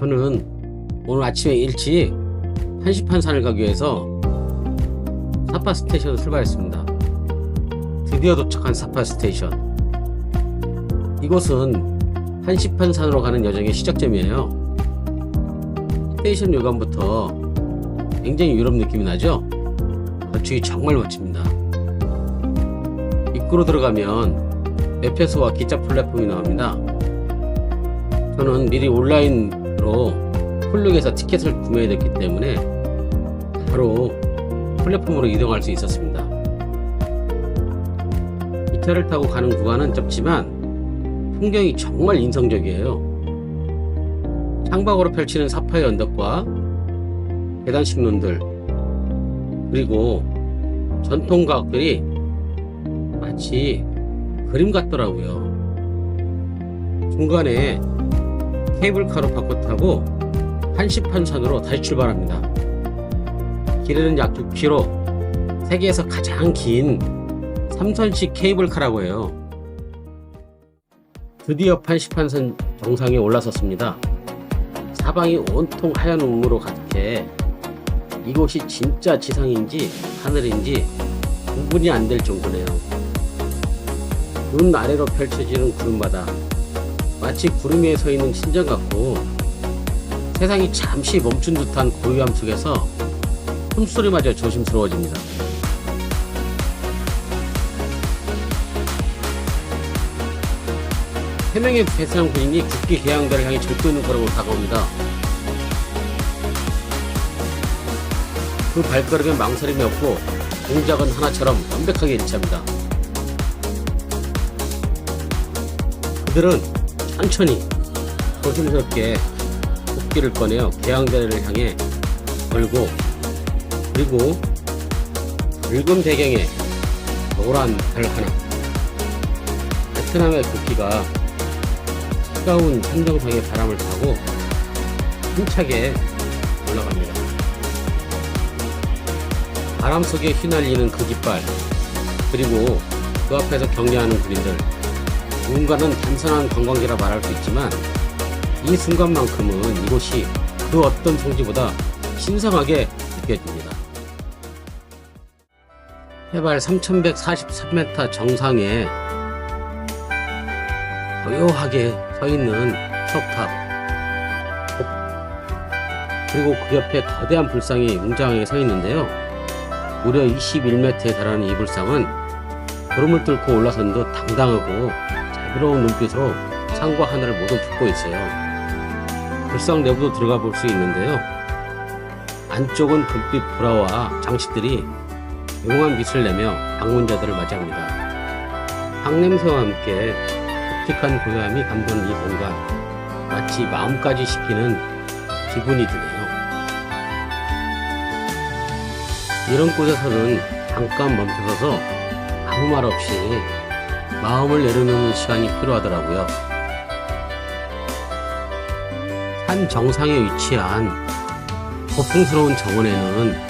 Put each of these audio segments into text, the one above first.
저는 오늘 아침에 일찍 한시판산을 가기 위해서 사파 스테이션을 출발했습니다. 드디어 도착한 사파 스테이션. 이곳은 한시판산으로 가는 여정의 시작점이에요. 스테이션 요감부터 굉장히 유럽 느낌이 나죠? 건축이 정말 멋집니다. 입구로 들어가면 매표소와 기차 플랫폼이 나옵니다. 저는 미리 온라인으로 홀룩에서 티켓을 구매했기 때문에 바로 플랫폼으로 이동할 수 있었습니다. 기차를 타고 가는 구간은 짧지만 풍경이 정말 인상적이에요. 창밖으로 펼치는 사파의 언덕과 계단 식론들, 그리고 전통 가옥들이 마치 그림 같더라고요. 중간에 케이블카로 바꿔 타고 한시판산으로 다시 출발합니다. 길이는 약 6km, 세계에서 가장 긴 3선식 케이블카라고 해요. 드디어 한시판산 정상에 올라섰습니다. 사방이 온통 하얀 우물로 가득해 이곳이 진짜 지상인지 하늘인지 구분이 안 될 정도네요. 눈 아래로 펼쳐지는 구름바다, 마치 구름 위에 서 있는 신전 같고 세상이 잠시 멈춘 듯한 고요함 속에서 숨소리마저 조심스러워집니다. 세 명의 베테랑 군인이 국기 계양대를 향해 절도 있는 걸음으로 다가옵니다. 그 발걸음에 망설임이 없고 동작은 하나처럼 완벽하게 일치합니다. 그들은 천천히 조심스럽게 국기를 꺼내어 계양대를 향해 걸고, 그리고 붉은 배경에 노란 별 하나, 베트남의 국기가 차가운 산정상의 바람을 타고 힘차게 올라갑니다. 바람 속에 휘날리는 그 깃발, 그리고 그 앞에서 경계하는 군인들, 누군가는 단순한 관광지라 말할 수 있지만 이 순간만큼은 이곳이 그 어떤 성지보다 신성하게 느껴집니다. 해발 3143m 정상에 고요하게 서 있는 석탑, 그리고 그 옆에 거대한 불상이 웅장하게 서 있는데요. 무려 21m에 달하는 이 불상은 구름을 뚫고 올라선 듯 당당하고 자비로운 눈빛으로 산과 하늘을 모두 품고 있어요. 불상 내부도 들어가 볼 수 있는데요. 안쪽은 금빛 보라와 장식들이 영롱한 빛을 내며 방문자들을 맞이합니다. 향냄새와 함께 독특한 고요함이 감도는 이 공간, 마치 마음까지 식히는 기분이 드네요. 이런 곳에서는 잠깐 멈춰서서 아무 말 없이 마음을 내려놓는 시간이 필요하더라고요. 산 정상에 위치한 고풍스러운 정원에는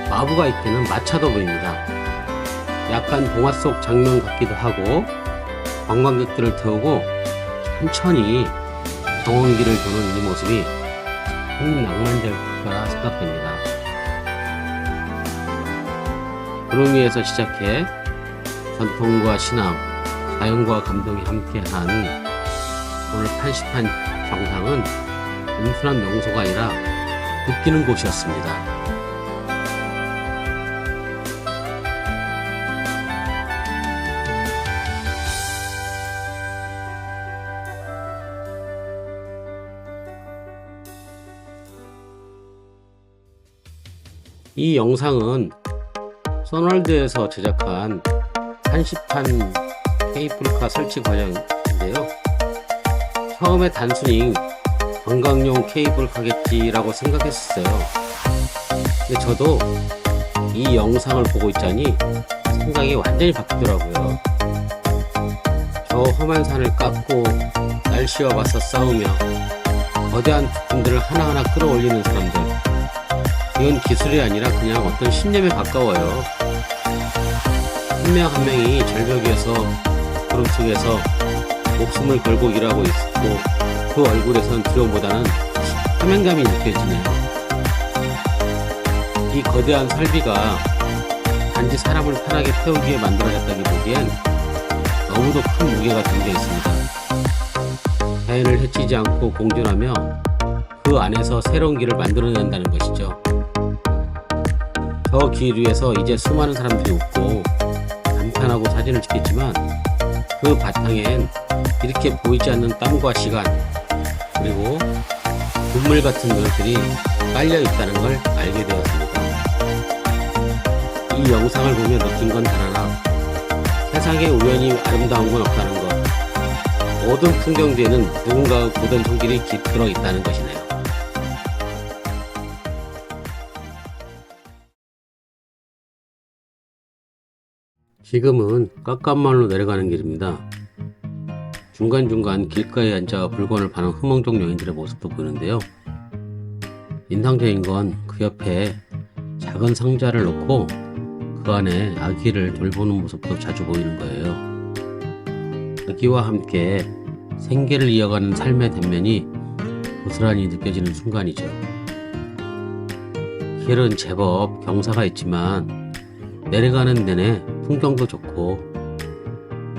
마부가 이끄는 마차도 보입니다. 약간 동화 속 장면 같기도 하고 관광객들을 태우고 천천히 정원길을 도는 이 모습이 참 낭만적일 거라 생각됩니다. 구름 위에서 시작해 전통과 신앙, 자연과 감동이 함께한 오늘 한시판 정상은 단순한 명소가 아니라 느끼는 곳이었습니다. 이 영상은 소널드에서 제작한 한시판 케이블카 설치 과정인데요. 처음에 단순히 관광용 케이블카겠지라고 생각했었어요. 근데 저도 이 영상을 보고 있자니 생각이 완전히 바뀌더라고요. 저 험한 산을 깎고 날씨와 맞서 싸우며 거대한 부품들을 하나하나 끌어올리는 사람들, 이건 기술이 아니라 그냥 어떤 신념에 가까워요. 한 명 한 명이 절벽 위에서 구름 속에서 목숨을 걸고 일하고 있고 그 얼굴에선 두려움보다는 사명감이 느껴지네요. 이 거대한 설비가 단지 사람을 편하게 태우기에 만들어졌다기 보기엔 너무도 큰 무게가 담겨 있습니다. 자연을 해치지 않고 공존하며 그 안에서 새로운 길을 만들어낸다는 것이죠. 저 길 위에서 이제 수많은 사람들이 웃고 감탄하고 사진을 찍겠지만 그 바탕엔 이렇게 보이지 않는 땀과 시간 그리고 눈물 같은 것들이 깔려 있다는 걸 알게 되었습니다. 이 영상을 보며 느낀 건 단 하나, 세상에 우연히 아름다운 건 없다는 것, 모든 풍경 뒤에는 누군가의 고된 손길이 깃들어 있다는 것이네요. 지금은 깎간마을로 내려가는 길입니다. 중간중간 길가에 앉아 물건을 파는 흐멍족 여인들의 모습도 보이는데요. 인상적인 건 그 옆에 작은 상자를 놓고 그 안에 아기를 돌보는 모습도 자주 보이는 거예요. 아기와 함께 생계를 이어가는 삶의 단면이 고스란히 느껴지는 순간이죠. 길은 제법 경사가 있지만 내려가는 내내 풍경도 좋고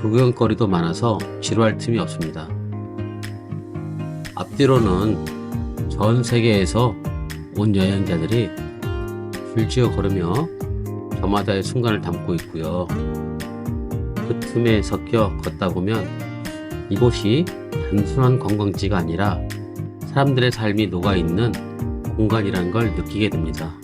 구경거리도 많아서 지루할 틈이 없습니다. 앞뒤로는 전 세계에서 온 여행자들이 줄지어 걸으며 저마다의 순간을 담고 있고요. 그 틈에 섞여 걷다 보면 이곳이 단순한 관광지가 아니라 사람들의 삶이 녹아있는 공간이라는 걸 느끼게 됩니다.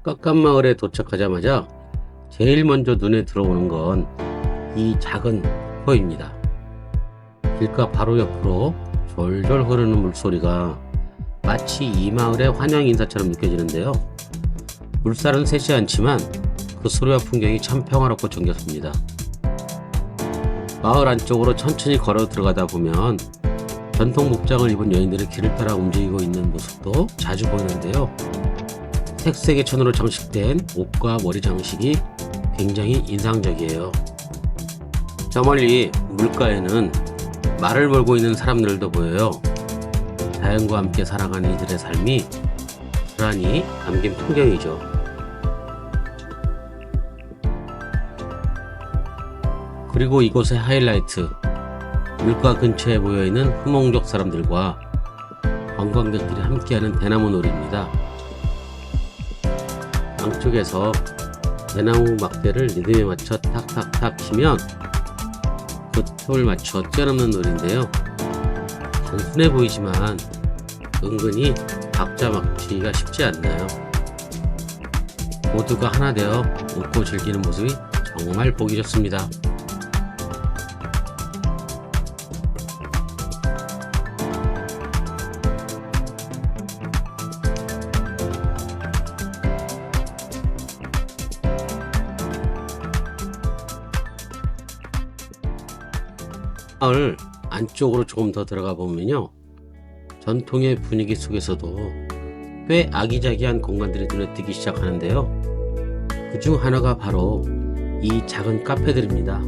깎간마을에 도착하자마자 제일 먼저 눈에 들어오는 건 이 작은 폭포입니다. 길가 바로 옆으로 졸졸 흐르는 물소리가 마치 이 마을의 환영 인사처럼 느껴지는데요. 물살은 세지 않지만 그 소리와 풍경이 참 평화롭고 정겹습니다. 마을 안쪽으로 천천히 걸어 들어가다 보면 전통 복장을 입은 여인들이 길을 따라 움직이고 있는 모습도 자주 보이는데요. 색색의 천으로 장식된 옷과 머리 장식이 굉장히 인상적이에요. 저 멀리 물가에는 말을 몰고 있는 사람들도 보여요. 자연과 함께 살아가는 이들의 삶이 고스란히 담긴 풍경이죠. 그리고 이곳의 하이라이트, 물가 근처에 모여있는 흐몽족 사람들과 관광객들이 함께하는 대나무 놀이입니다. 양쪽에서 대나무 막대를 리듬에 맞춰 탁탁탁 치면 그 틈을 맞춰 뛰어넘는 놀이인데요. 단순해 보이지만 은근히 박자 맞추기가 쉽지 않나요? 모두가 하나 되어 웃고 즐기는 모습이 정말 보기 좋습니다. 마을 안쪽으로 조금 더 들어가 보면요, 전통의 분위기 속에서도 꽤 아기자기한 공간들이 눈에 띄기 시작하는데요. 그중 하나가 바로 이 작은 카페들입니다.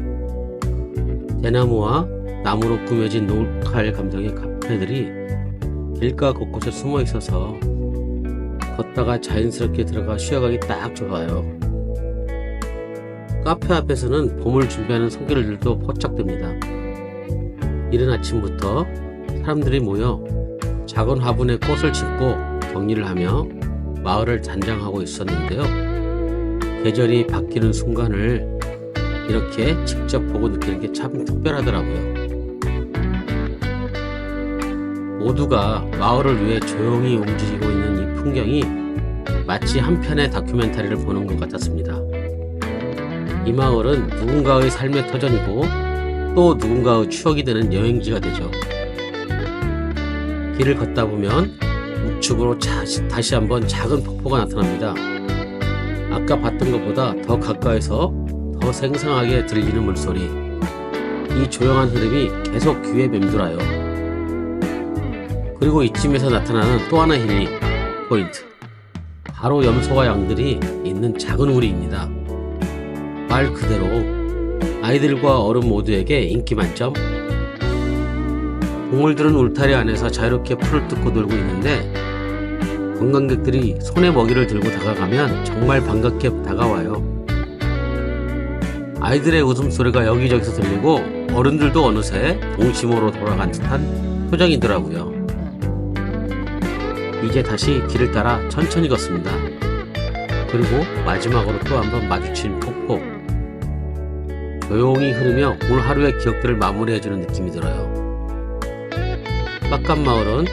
대나무와 나무로 꾸며진 로컬 감성의 카페들이 길가 곳곳에 숨어 있어서 걷다가 자연스럽게 들어가 쉬어가기 딱 좋아요. 카페 앞에서는 봄을 준비하는 손길들도 포착됩니다. 이른 아침부터 사람들이 모여 작은 화분에 꽃을 심고 정리를 하며 마을을 단장하고 있었는데요. 계절이 바뀌는 순간을 이렇게 직접 보고 느끼는 게 참 특별하더라고요. 모두가 마을을 위해 조용히 움직이고 있는 이 풍경이 마치 한 편의 다큐멘터리를 보는 것 같았습니다. 이 마을은 누군가의 삶의 터전이고 또 누군가의 추억이 되는 여행지가 되죠. 길을 걷다 보면 우측으로 다시 한번 작은 폭포가 나타납니다. 아까 봤던 것보다 더 가까이서 더 생생하게 들리는 물소리, 이 조용한 흐름이 계속 귀에 맴돌아요. 그리고 이쯤에서 나타나는 또 하나의 힐링 포인트, 바로 염소와 양들이 있는 작은 우리입니다. 말 그대로 아이들과 어른 모두에게 인기 만점. 동물들은 울타리 안에서 자유롭게 풀을 뜯고 놀고 있는데 관광객들이 손에 먹이를 들고 다가가면 정말 반갑게 다가와요. 아이들의 웃음소리가 여기저기서 들리고 어른들도 어느새 동심으로 돌아간 듯한 표정이더라고요. 이제 다시 길을 따라 천천히 걷습니다. 그리고 마지막으로 또 한번 마주친 폭포. 조용히 흐르며 오늘 하루의 기억들을 마무리해주는 느낌이 들어요. 빡간마을은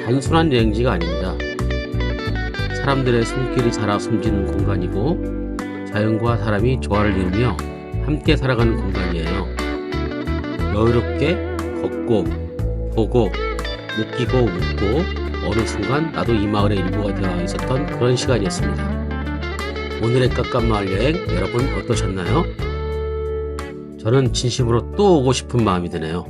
단순한 여행지가 아닙니다. 사람들의 손길이 살아 숨지는 공간이고 자연과 사람이 조화를 이루며 함께 살아가는 공간이에요. 여유롭게 걷고 보고 느끼고 웃고 어느 순간 나도 이 마을의 일부가 되어 있었던 그런 시간이었습니다. 오늘의 깎간마을 여행 여러분 어떠셨나요? 저는 진심으로 또 오고 싶은 마음이 드네요.